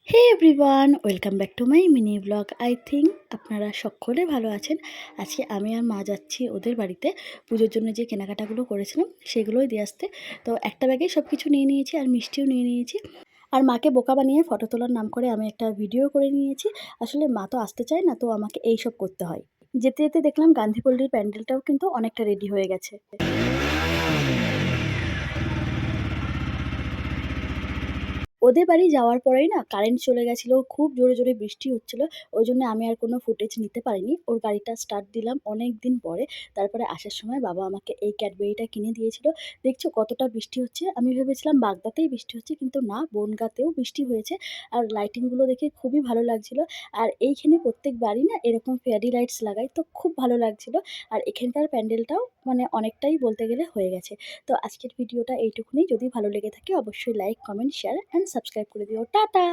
Hey everyone, welcome back to my mini blog. I think আপনারা সকলে ভালো আছেন। আজকে আমি আর মা যাচ্ছি ওদের বাড়িতে পুজোর জন্য যে কেনাকাটাগুলো করেছিলাম সেগুলোই দিয়ে আসতে। তো একটা ব্যাগেই সব কিছু নিয়ে নিয়েছি আর মিষ্টিও নিয়ে নিয়েছি। আর মাকে বোকা বানিয়ে ফটো তোলার নাম করে আমি একটা ভিডিও করে নিয়েছি। আসলে মা তো আসতে চায় না, তো আমাকে এইসব করতে হয়। যেতে যেতে দেখলাম গান্ধীপল্লির প্যান্ডেলটাও কিন্তু অনেকটা রেডি হয়ে গেছে। ওদের বাড়ি যাওয়ার পরেই না কারেন্ট চলে গেছিলো। খুব জোরে, জোরে বৃষ্টি হচ্ছিলো। ওইজন্য আমি আর কোনো ফুটেজ নিতে পারিনি। ওর গাড়িটা স্টার্ট দিলাম অনেকদিন পরে। তারপরে আসার সময় বাবা আমাকে এই ক্যাডবেরিটা কিনে দিয়েছিল। দেখছো কতটা বৃষ্টি হচ্ছে? আমি ভেবেছিলাম বাগদাতেই বৃষ্টি হচ্ছে, কিন্তু না, বনগাঁতেও বৃষ্টি হয়েছে। আর লাইটিংগুলো দেখে খুবই ভালো লাগছিল। আর এইখানে প্রত্যেকবারই না এরকম ফেয়ারি লাইটস লাগায়, তো খুব ভালো লাগছিল। আর এখানকার প্যান্ডেলটাও মানে অনেকটাই বলতে গেলে হয়ে গেছে। তো আজকের ভিডিওটা এইটুকুনি। যদি ভালো লেগে থাকে অবশ্যই like, comment, share and subscribe করে দিও। টাটা!